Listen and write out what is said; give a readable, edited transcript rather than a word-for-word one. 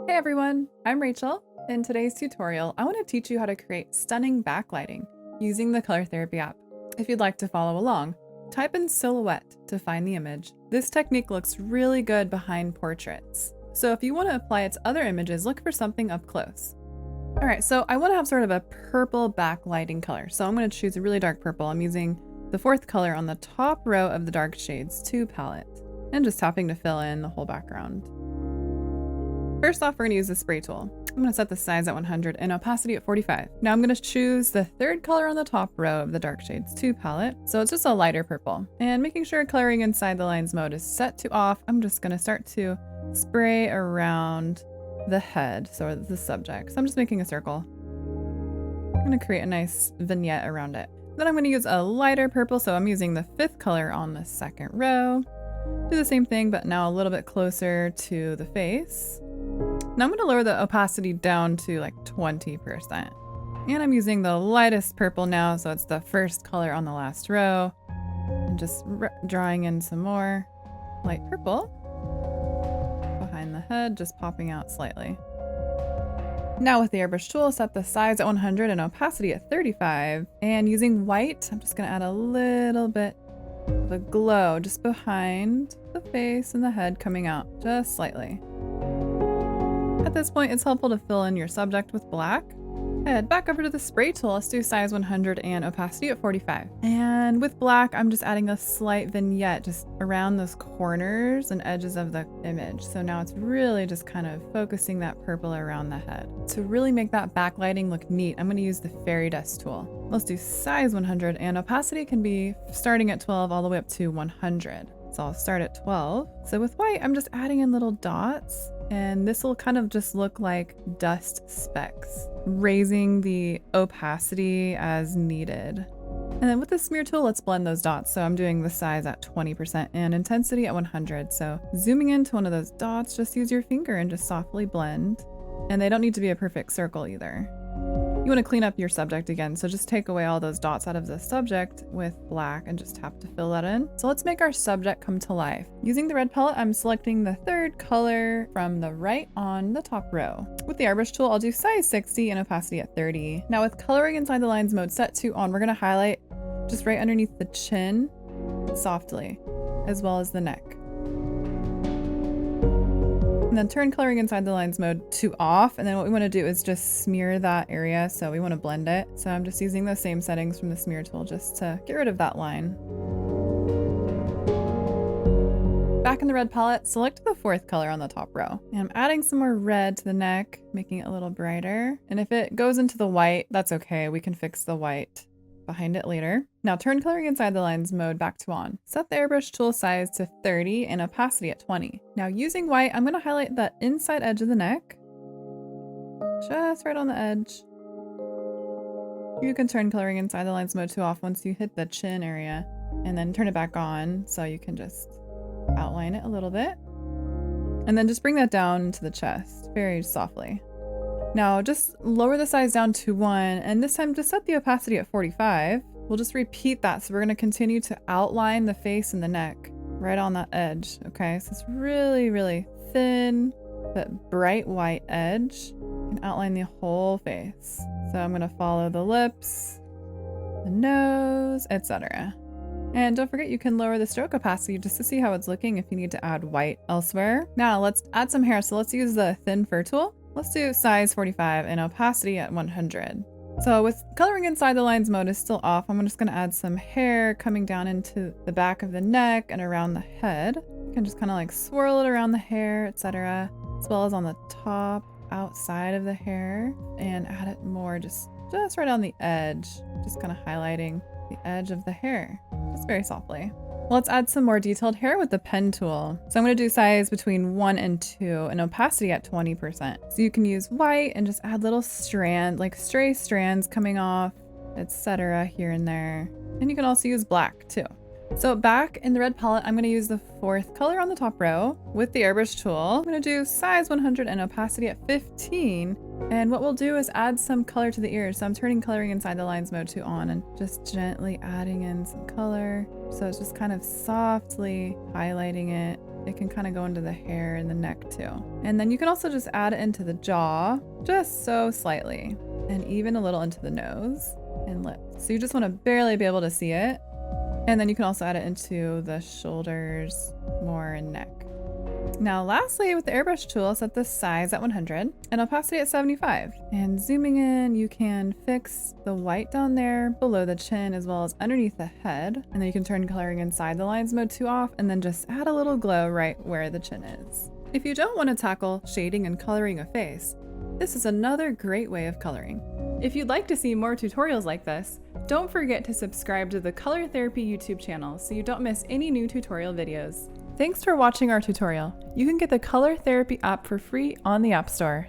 Hey everyone, I'm Rachel. In today's tutorial, I want to teach you how to create stunning backlighting using the color therapy app. If you'd like to follow along, type in silhouette to find the image. This technique looks really good behind portraits. So if you want to apply it to other images, look for something up close. All right, so I want to have sort of a purple backlighting color. So I'm going to choose a really dark purple. I'm using the fourth color on the top row of the Dark Shades 2 palette and just tapping to fill in the whole background. First off, we're going to use the spray tool. I'm going to set the size at 100 and opacity at 45. Now I'm going to choose the third color on the top row of the Dark Shades 2 palette. So it's just a lighter purple. And making sure coloring inside the lines mode is set to off, I'm just going to start to spray around the head, so the subject. So I'm just making a circle. I'm going to create a nice vignette around it. Then I'm going to use a lighter purple, so I'm using the fifth color on the second row. Do the same thing, but now a little bit closer to the face. Now I'm going to lower the opacity down to like 20%. And I'm using the lightest purple now, so it's the first color on the last row. And just drawing in some more light purple behind the head, just popping out slightly. Now with the airbrush tool, set the size at 100 and opacity at 35. And using white, I'm just going to add a little bit of a glow just behind the face and the head, coming out just slightly. At this point, it's helpful to fill in your subject with black. Head back over to the spray tool. Let's do size 100 and opacity at 45. And with black, I'm just adding a slight vignette just around those corners and edges of the image. So now it's really just kind of focusing that purple around the head. To really make that backlighting look neat, I'm going to use the fairy dust tool. Let's do size 100 and opacity can be starting at 12 all the way up to 100. So I'll start at 12. So with white, I'm just adding in little dots, and this will kind of just look like dust specks, raising the opacity as needed. And then with the smear tool, let's blend those dots. So I'm doing the size at 20% and intensity at 100. So zooming into one of those dots, just use your finger and just softly blend. And they don't need to be a perfect circle either. You want to clean up your subject again, so just take away all those dots out of the subject with black and just tap to fill that in. So let's make our subject come to life. Using the red palette, I'm selecting the third color from the right on the top row. With the airbrush tool, I'll do size 60 and opacity at 30. Now with coloring inside the lines mode set to on, we're going to highlight just right underneath the chin softly, as well as the neck. And then turn coloring inside the lines mode to off. And then what we want to do is just smear that area. So we want to blend it. So I'm just using the same settings from the smear tool just to get rid of that line. Back in the red palette, select the fourth color on the top row. And I'm adding some more red to the neck, making it a little brighter. And if it goes into the white, that's okay. We can fix the white behind it later. Now turn coloring inside the lines mode back to on. Set the airbrush tool size to 30 and opacity at 20. Now using white, I'm going to highlight the inside edge of the neck, just right on the edge. You can turn coloring inside the lines mode to off once you hit the chin area, and then turn it back on so you can just outline it a little bit. And then just bring that down to the chest very softly. Now just lower the size down to 1, and this time just set the opacity at 45. We'll just repeat that. So we're going to continue to outline the face and the neck right on that edge. Okay, so it's really, really thin but bright white edge. You can outline the whole face. So I'm going to follow the lips, the nose, etc. And don't forget, you can lower the stroke opacity just to see how it's looking if you need to add white elsewhere. Now let's add some hair. So let's use the thin fur tool. Let's do size 45 and opacity at 100. So with coloring inside the lines mode is still off, I'm just going to add some hair coming down into the back of the neck and around the head. You can just kind of like swirl it around the hair, etc., as well as on the top outside of the hair, and add it more just right on the edge, just kind of highlighting the edge of the hair, just very softly. Let's add some more detailed hair with the pen tool. So I'm going to do size between 1 and 2 and opacity at 20%. So you can use white and just add little like stray strands coming off, etc. here and there. And you can also use black too. So back in the red palette, I'm going to use the fourth color on the top row with the airbrush tool. I'm going to do size 100 and opacity at 15. And what we'll do is add some color to the ears. So I'm turning coloring inside the lines mode to on and just gently adding in some color. So it's just kind of softly highlighting it It can kind of go into the hair and the neck too. And then you can also just add it into the jaw, just so slightly, and even a little into the nose and lips. So you just want to barely be able to see it. And then you can also add it into the shoulders more and neck. Now lastly, with the airbrush tool, I'll set the size at 100 and opacity at 75. And zooming in, you can fix the white down there below the chin as well as underneath the head. And then you can turn coloring inside the lines mode to off and then just add a little glow right where the chin is. If you don't want to tackle shading and coloring a face, this is another great way of coloring. If you'd like to see more tutorials like this, don't forget to subscribe to the Color Therapy YouTube channel so you don't miss any new tutorial videos. Thanks for watching our tutorial. You can get the Color Therapy app for free on the App Store.